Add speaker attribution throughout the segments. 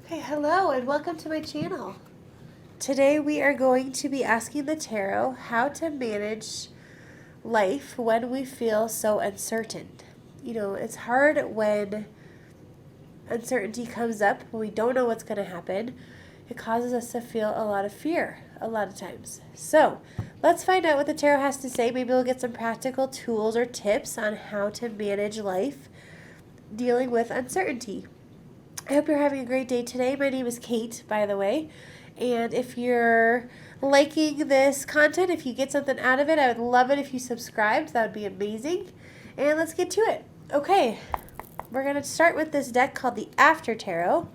Speaker 1: Okay, hello and welcome to my channel. Today we are going to be asking the tarot how to manage life when we feel so uncertain. You know, it's hard when uncertainty comes up, when we don't know what's going to happen. It causes us to feel a lot of fear a lot of times. So let's find out what the tarot has to say. Maybe we'll get some practical tools or tips on how to manage life dealing with uncertainty. I hope you're having a great day today. My name is Kate, by the way. And if you're liking this content, if you get something out of it, I would love it if you subscribed. That would be amazing. And let's get to it. Okay, we're going to start with this deck called the After Tarot.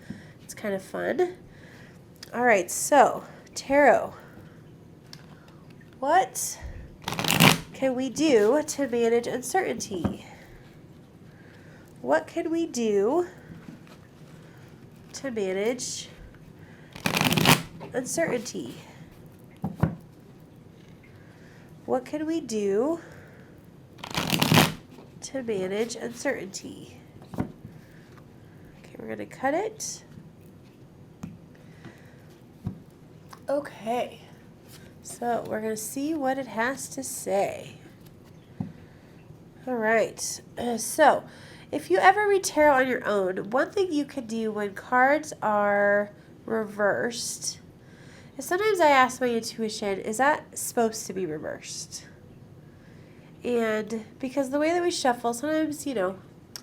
Speaker 1: It's kind of fun. All right, so tarot. What can we do to manage uncertainty? What can we do to manage uncertainty? What can we do to manage uncertainty? Okay, we're going to cut it. Okay, so we're going to see what it has to say. All right, so if you ever read tarot on your own, one thing you can do when cards are reversed is sometimes I ask my intuition, is that supposed to be reversed? And because the way that we shuffle, sometimes, I don't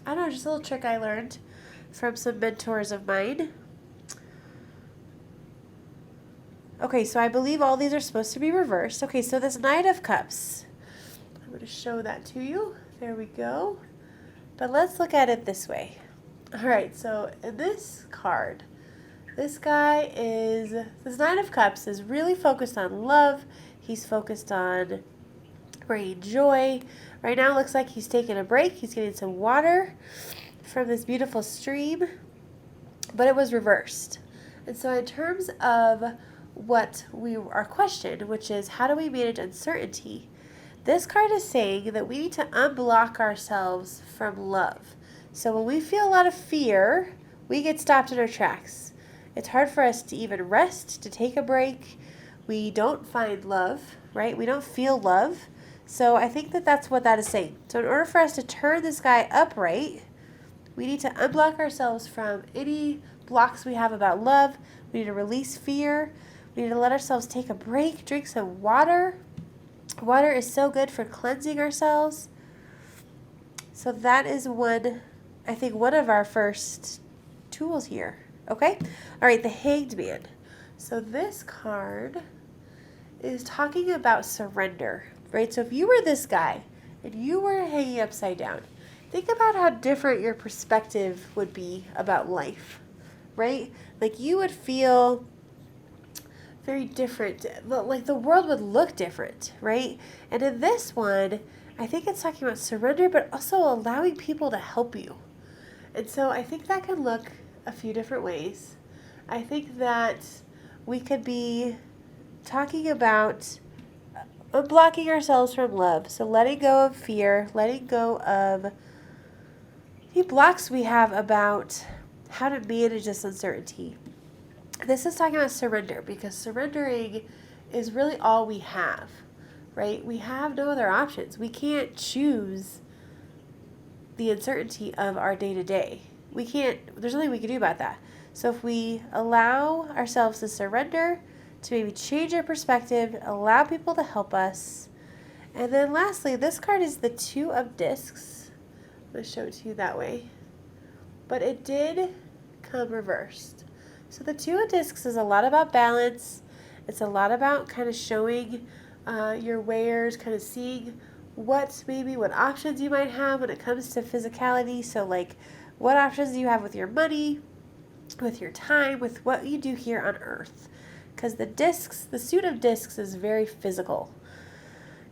Speaker 1: know, just a little trick I learned from some mentors of mine. Okay, so I believe all these are supposed to be reversed. Okay, so this Knight of Cups, I'm going to show that to you. There we go. But let's look at it this way. All right, so in this card, this Knight of Cups is really focused on love. He's focused on bringing joy. Right now it looks like he's taking a break. He's getting some water from this beautiful stream, but it was reversed. And so in terms of what our question, which is how do we manage uncertainty? This card is saying that we need to unblock ourselves from love. So when we feel a lot of fear, we get stopped in our tracks. It's hard for us to even rest, to take a break. We don't find love, right? We don't feel love. So I think that that's what that is saying. So in order for us to turn this guy upright, we need to unblock ourselves from any blocks we have about love. We need to release fear. We need to let ourselves take a break, drink some water. Water is so good for cleansing ourselves. So that is one of our first tools here. Okay? All right, the Hanged Man. So this card is talking about surrender, right? So if you were this guy and you were hanging upside down, think about how different your perspective would be about life, right? Like you would feel very different, like the world would look different, right? And in this one, I think it's talking about surrender, but also allowing people to help you. And so I think that can look a few different ways. I think that we could be talking about unblocking ourselves from love. So letting go of fear, letting go of the blocks we have about how to manage this uncertainty. This is talking about surrender because surrendering is really all we have, right? We have no other options. We can't choose the uncertainty of our day-to-day. There's nothing we can do about that. So if we allow ourselves to surrender, to maybe change our perspective, allow people to help us. And then lastly, this card is the Two of Discs. I'm going to show it to you that way. But it did come reversed. So the Two of Discs is a lot about balance. It's a lot about kind of showing your wares, kind of seeing what options you might have when it comes to physicality. So like what options do you have with your money, with your time, with what you do here on earth. Because the Suit of Discs is very physical.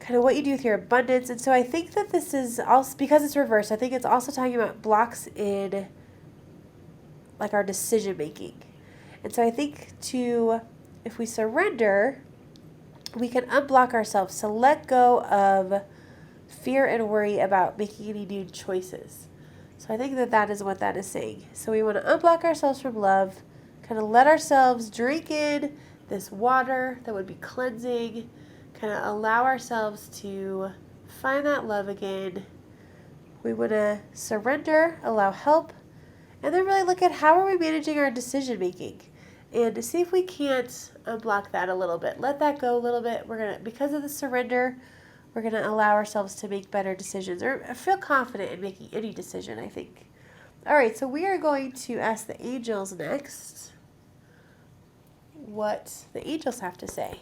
Speaker 1: Kind of what you do with your abundance. And so I think that this is also, because it's reversed, I think it's also talking about blocks in like our decision making. And so I think if we surrender, we can unblock ourselves to let go of fear and worry about making any new choices. So I think that is what that is saying. So we want to unblock ourselves from love, kind of let ourselves drink in this water that would be cleansing, kind of allow ourselves to find that love again. We want to surrender, allow help, and then really look at how are we managing our decision making, and to see if we can't unblock that a little bit. Let that go a little bit. We're gonna, because of the surrender, we're gonna allow ourselves to make better decisions, or feel confident in making any decision, I think. All right, so we are going to ask the angels next what the angels have to say.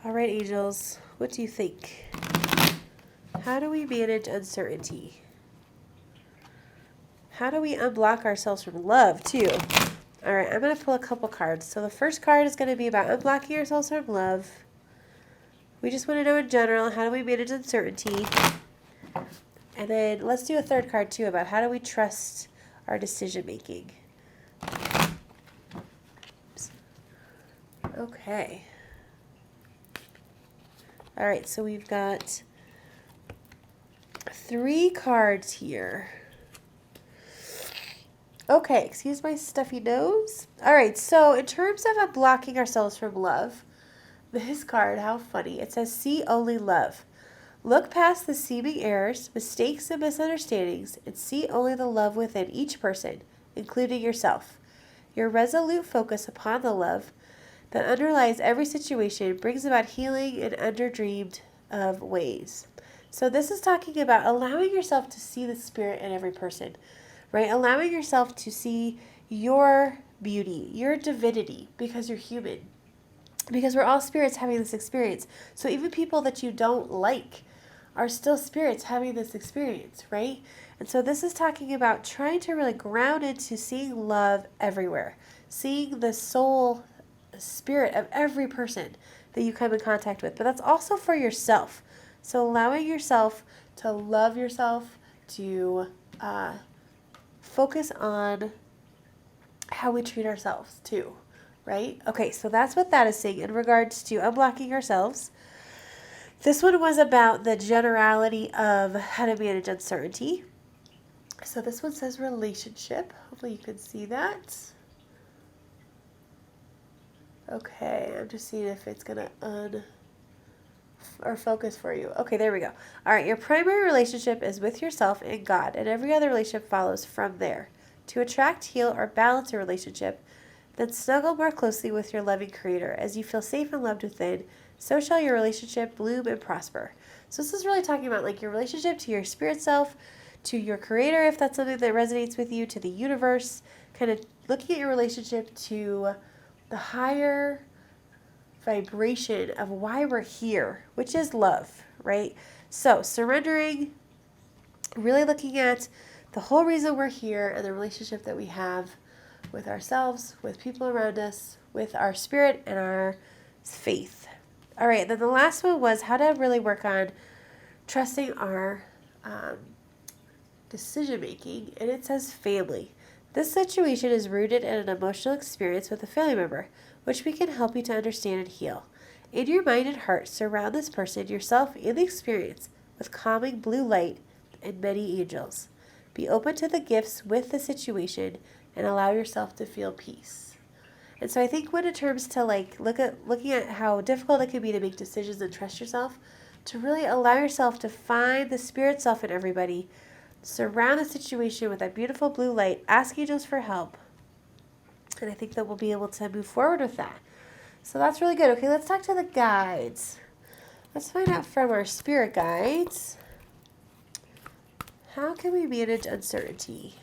Speaker 1: All right, angels, what do you think? How do we manage uncertainty? How do we unblock ourselves from love, too? All right, I'm going to pull a couple cards. So the first card is going to be about unblocking ourselves from love. We just want to know in general, how do we manage uncertainty? And then let's do a third card, too, about how do we trust our decision making. Okay. All right, so we've got 3 cards here. Okay, excuse my stuffy nose. All right, so in terms of unblocking ourselves from love, this card, how funny. It says, see only love. Look past the seeming errors, mistakes, and misunderstandings, and see only the love within each person, including yourself. Your resolute focus upon the love that underlies every situation brings about healing in underdreamed of ways. So this is talking about allowing yourself to see the spirit in every person, right? Allowing yourself to see your beauty, your divinity, because you're human. Because we're all spirits having this experience. So even people that you don't like are still spirits having this experience, right? And so this is talking about trying to really ground into seeing love everywhere. Seeing the soul spirit of every person that you come in contact with. But that's also for yourself. So allowing yourself to love yourself, to focus on how we treat ourselves too, right? Okay, so that's what that is saying in regards to unblocking ourselves. This one was about the generality of how to manage uncertainty. So this one says relationship. Hopefully you can see that. Okay, I'm just seeing if it's going to or focus for you. Okay, there we go. All right, your primary relationship is with yourself and God, and every other relationship follows from there. To attract, heal, or balance a relationship, then snuggle more closely with your loving Creator. As you feel safe and loved within, so shall your relationship bloom and prosper. So this is really talking about like your relationship to your spirit self, to your Creator, if that's something that resonates with you, to the universe, kind of looking at your relationship to the higher vibration of why we're here, which is love, right? So surrendering, really looking at the whole reason we're here and the relationship that we have with ourselves, with people around us, with our spirit and our faith. All right, then the last one was how to really work on trusting our decision making, and it says family. This situation is rooted in an emotional experience with a family member, which we can help you to understand and heal. In your mind and heart, surround this person, yourself, and the experience with calming blue light and many angels. Be open to the gifts with the situation and allow yourself to feel peace. And so I think when in terms to like looking at how difficult it can be to make decisions and trust yourself, to really allow yourself to find the spirit self in everybody, surround the situation with that beautiful blue light, ask angels for help. And I think that we'll be able to move forward with that. So that's really good. Okay, let's talk to the guides. Let's find out from our spirit guides, how can we manage uncertainty?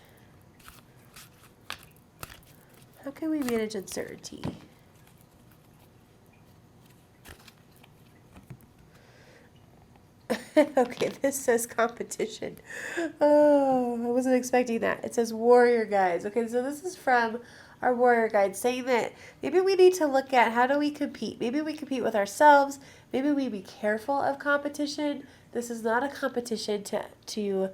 Speaker 1: How can we manage uncertainty? Okay, this says competition. Oh, I wasn't expecting that. It says warrior guides. Okay, so this is from our warrior guide saying that maybe we need to look at how do we compete. Maybe we compete with ourselves. Maybe we be careful of competition. This is not a competition to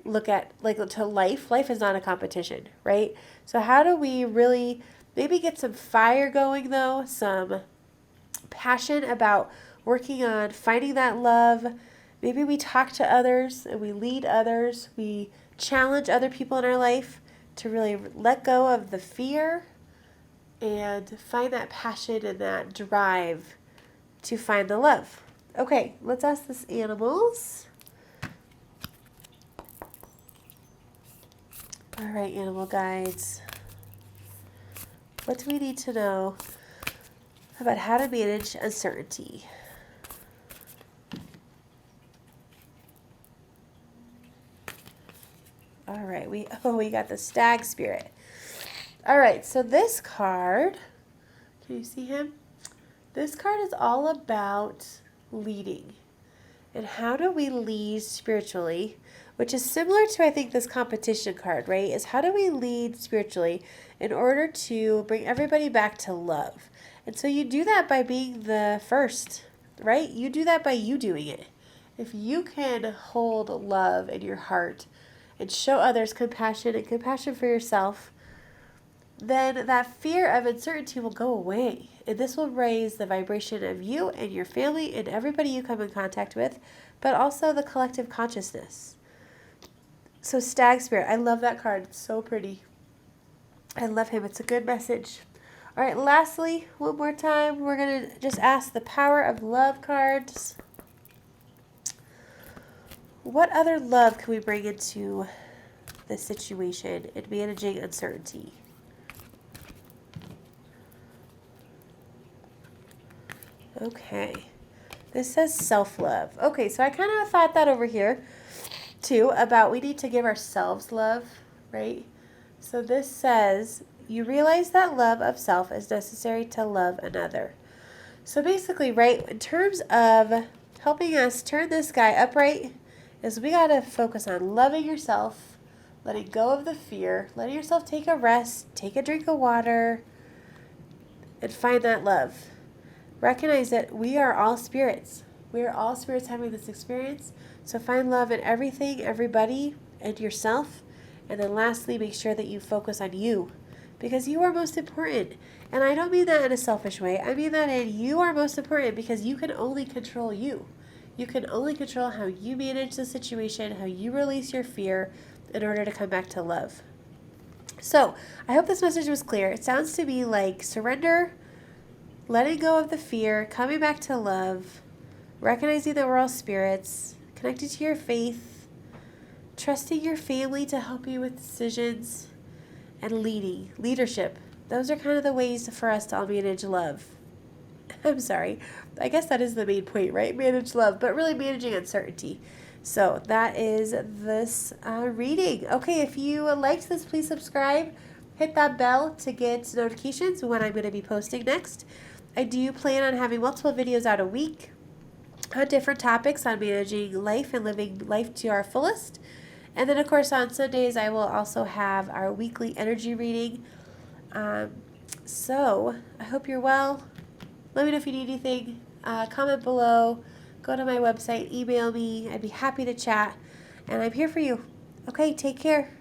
Speaker 1: look at, like to life. Life is not a competition, right? So how do we really maybe get some fire going though, some passion about working on finding that love. Maybe we talk to others and we lead others. We challenge other people in our life to really let go of the fear and find that passion and that drive to find the love. Okay, let's ask this animals. All right, animal guides. What do we need to know about how to manage uncertainty? All right, we got the stag spirit. All right, so this card, can you see him? This card is all about leading. And how do we lead spiritually, which is similar to, I think, this competition card, right? Is how do we lead spiritually in order to bring everybody back to love? And so you do that by being the first, right? You do that by you doing it. If you can hold love in your heart and show others compassion and compassion for yourself, then that fear of uncertainty will go away. And this will raise the vibration of you and your family and everybody you come in contact with, but also the collective consciousness. So Stag Spirit, I love that card. It's so pretty. I love him. It's a good message. All right, lastly, one more time, we're going to just ask the Power of Love cards. What other love can we bring into this situation in managing uncertainty? Okay, this says self-love. Okay, so I kind of thought that over here too, about we need to give ourselves love, right? So this says, you realize that love of self is necessary to love another. So basically, right, in terms of helping us turn this guy upright, is we got to focus on loving yourself, letting go of the fear, letting yourself take a rest, take a drink of water, and find that love. Recognize that we are all spirits. We are all spirits having this experience. So find love in everything, everybody, and yourself. And then lastly, make sure that you focus on you, because you are most important. And I don't mean that in a selfish way. I mean that in you are most important because you can only control you. You can only control how you manage the situation, how you release your fear in order to come back to love. So I hope this message was clear. It sounds to me like surrender, letting go of the fear, coming back to love, recognizing that we're all spirits, connecting to your faith, trusting your family to help you with decisions, and leadership. Those are kind of the ways for us to all manage love. I'm sorry. I guess that is the main point, right? Manage love, but really managing uncertainty. So that is this reading. Okay, if you liked this, please subscribe. Hit that bell to get notifications when I'm going to be posting next. I do plan on having multiple videos out a week on different topics on managing life and living life to our fullest. And then, of course, on Sundays, I will also have our weekly energy reading. So I hope you're well. Let me know if you need anything. Comment below. Go to my website. Email me. I'd be happy to chat. And I'm here for you. Okay, take care.